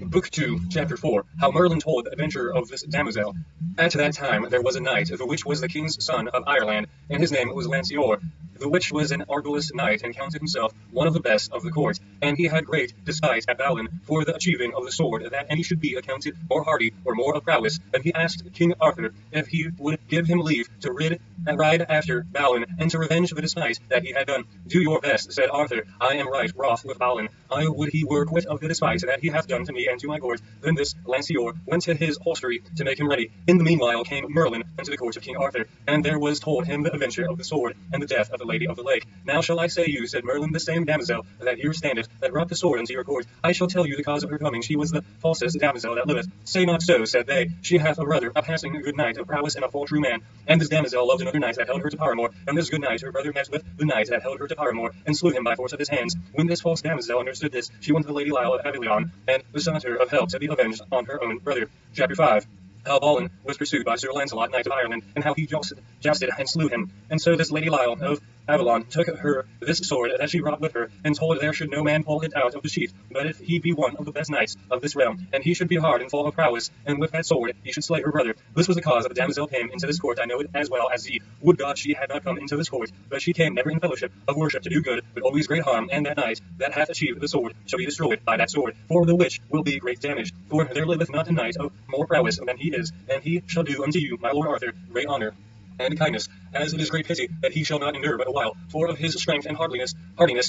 Book 2, Chapter 4, How Merlin told the adventure of this damosel. At that time there was a knight, the which was the king's son of Ireland, and his name was Lanceor. The which was an arduous knight, and counted himself one of the best of the court, and he had great despite at Balin for the achieving of the sword, that any should be accounted more hardy or more of prowess. And he asked King Arthur if he would give him leave to ride after Balin, and to revenge the despite that he had done. Do your best, said Arthur. I am right wroth with Balin. I would he were quit of the despite that he hath done to me and to my court. Then this Lanceor went to his hostelry to make him ready. In the meanwhile came Merlin unto the court of King Arthur, and there was told him the adventure of the sword, and the death of the Lady of the Lake. Now shall I say you, said Merlin, the same damosel that here standeth, that brought the sword unto your court. I shall tell you the cause of her coming. She was the falsest damosel that liveth. Say not so, said they. She hath a brother, a passing good knight, of prowess and a full true man. And this damosel loved another knight that held her to paramour. And this good knight, her brother, met with the knight that held her to paramour, and slew him by force of his hands. When this false damosel understood this, she went to the Lady Lyle of Avilion, and besought her of help to be avenged on her own brother. Chapter 5. How Balin was pursued by Sir Launcelot, knight of Ireland, and how he jousted and slew him. And so this Lady Lyle of Avalon took her this sword that she brought with her, and told there should no man pull it out of the sheath, but if he be one of the best knights of this realm, and he should be hard and full of prowess, and with that sword he should slay her brother. This was the cause that the damosel came into this court. I know it as well as ye. Would God she had not come into this court, but she came never in fellowship of worship to do good, but always great harm, and that knight that hath achieved the sword shall be destroyed by that sword, for the which will be great damage. For there liveth not a knight of more prowess than he is, and he shall do unto you, my lord Arthur, great honour and kindness, as it is great pity that he shall not endure but a while. For of his strength and hardiness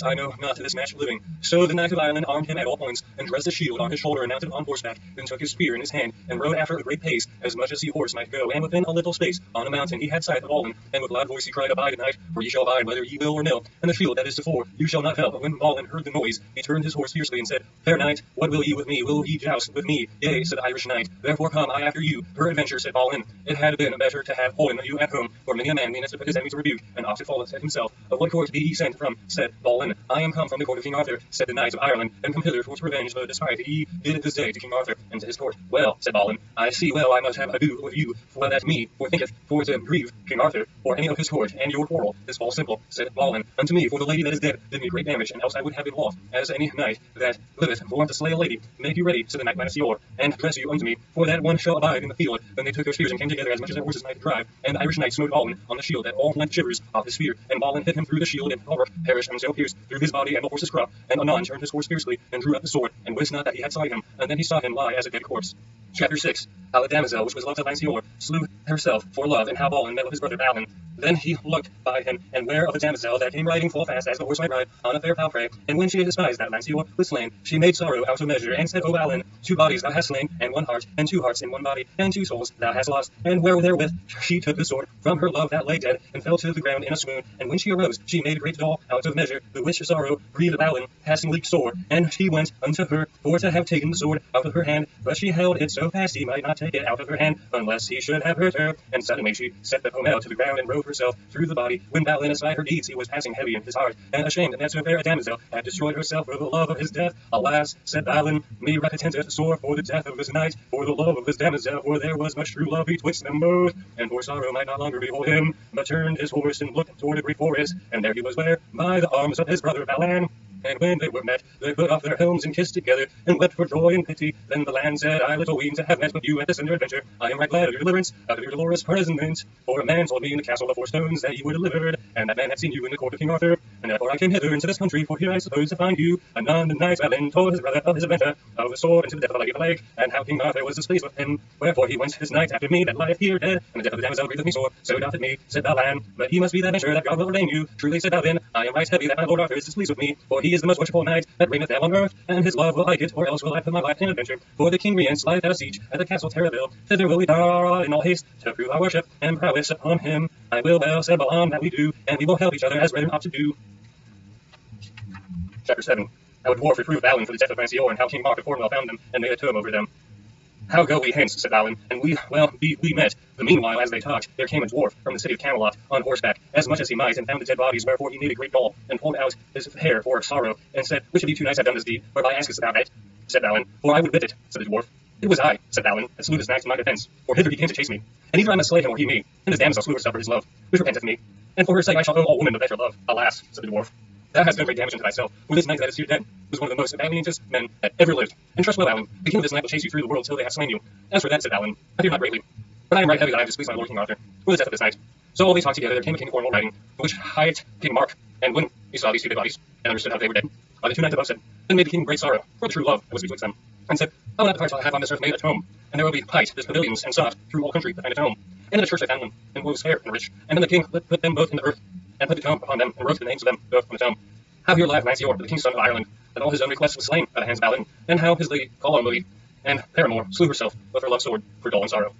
I know not this match living. So the knight of Ireland armed him at all points, and dressed his shield on his shoulder, and mounted on horseback, then took his spear in his hand, and rode after a great pace, as much as he horse might go. And within a little space, on a mountain, he had sight of Balin, and with loud voice he cried, Abide, knight, for ye shall abide whether ye will or nill, and the field that is tofore you shall not help. But when Balin heard the noise, he turned his horse fiercely, and said, Fair knight, what will ye with me? Will ye joust with me? Yea, said the Irish knight, therefore come I after you. Her adventure, said Balin. It had been better to have holden you at home, for many a man meaneth to put his enemy to rebuke, and oft it falleth at himself. Of what court be ye sent from? Said Balin. I am come from the court of King Arthur, said the knight of Ireland, and come hither for to revenge the despite ye did this day to King Arthur and to his court. Well, said Balin, I see well I must have ado with you, for that me forthinketh for to grieve King Arthur, or any of his court, and your quarrel is all simple, said Balin. Unto me, for the lady that is dead did me great damage, and else I would have been lost, as any knight that liveth for to slay a lady. Make you ready, said the knight Lanceor, and dress you unto me, for that one shall abide in the field. Then they took their spears and came together as much as their horses might drive, and the Irish knight smote Balin on the shield, that all went shivers off his spear, and Balin hit him through the shield, and Hallbrook perished, and so pierced through his body and the horse's crop, and anon turned his horse fiercely, and drew up the sword, and wist not that he had slain him, and then he saw him lie as a dead corpse. Chapter 6. How the damosel, which was loved of Lanceor, slew herself for love, and how Balin met with his brother Balin. Then he looked by him, and ware of a damosel that came riding full fast as the horse might ride on a fair palfrey. And when she had despised that Lanceor was slain, she made sorrow out of measure, and said, O Balin, 2 bodies thou hast slain, and 1 heart, and 2 hearts in 1 body, and 2 souls thou hast lost. And therewith she took the sword from her love that lay dead, and fell to the ground in a swoon. And when she arose, she made great dole out of measure, the which sorrow grieved Balin passingly sore. And he went unto her for to have taken the sword out of her hand, but she held it so fast he might not take it out of her hand, unless he should have hurt her. And suddenly she set the pommel to the ground, and rode herself through the body. When Balin espied her deeds, he was passing heavy in his heart, and ashamed that so fair a damosel had destroyed herself for the love of his death. Alas, said Balin, me repenteth sore for the death of this knight, for the love of this damosel, for there was much true love betwixt them both. And for sorrow might not longer behold him, but turned his horse and looked toward a great forest, and there he was ware by the arms of his brother Balan. And when they were met, they put off their helms and kissed together, and wept for joy and pity. Then Balan said, I little ween to have met with you at this under adventure. I am right glad of your deliverance, out of your dolorous imprisonment. For a man told me in the castle of 4 stones that you were delivered, and that man had seen you in the court of King Arthur. And therefore I came hither into this country, for here I suppose to find you. Anon the knight Balin told his brother of his adventure, of the sword and to the death of the Lady of the Lake, and how King Arthur was displeased with him. Wherefore he went his knight after me that lieth here dead, and the death of the damosel grieveth me sore. So doth it me, said Balan, but he must be that adventure that God will ordain you. Truly, said Balin, I am right heavy that my lord Arthur is displeased with me, for he is the most worshipful knight that reigneth there on earth, and his love will like it, or else will I put my life in adventure. For the King Rience lieth at a siege at the castle Terraville. Thither will we dart in all haste, to prove our worship and prowess upon him. I will well, said Balan, that we do, and we will help each other as brethren ought to do. Chapter 7. How a dwarf reproved Balin for the death of Lanceor, and how King Mark of Cornwall found them, and made a tomb over them. How go we hence, said Balin, and we met. The meanwhile, as they talked, there came a dwarf from the city of Camelot, on horseback, as much as he might, and found the dead bodies, wherefore he made a great doll, and pulled out his hair for sorrow, and said, Which of you 2 knights have done this deed, whereby askest thou it? Said Balin, For I would wit it, said the dwarf. It was I, said Balin, that slew this knight in my defence, for hither he came to chase me. And either I must slay him or he me, and this damosel slew herself for his love, which repenteth me. And for her sake I shall owe all women the better love. Alas, said the dwarf. Thou hast done great damage unto thyself, for this knight that is here dead was one of the most valiantest men that ever lived. And trust well, Allen, the king of this knight will chase you through the world till they have slain you. As for that, said Allen, I fear not greatly, but I am right heavy that I have displeased my lord King Arthur for the death of this knight. So while they talked together, there came a King of Cornwall riding, the which hight King Mark, and when he saw these two dead bodies, and understood how they were dead, by the two knights above said, then made the king great sorrow for the true love that was betwixt them, and said, I will not depart till I have on this earth made at home, and there will be pight, there's pavilions, and sought through all country that find at home. And in a church I found them, and was fair and rich, and then the king put them both in the earth, and put the tomb upon them, and wrote the names of them both on the tomb. How here lieth Lanceor, the king's son of Ireland, that all his own requests was slain by the hands of Balin, and how his lady Colombo and paramour slew herself with her love sword for dole and sorrow.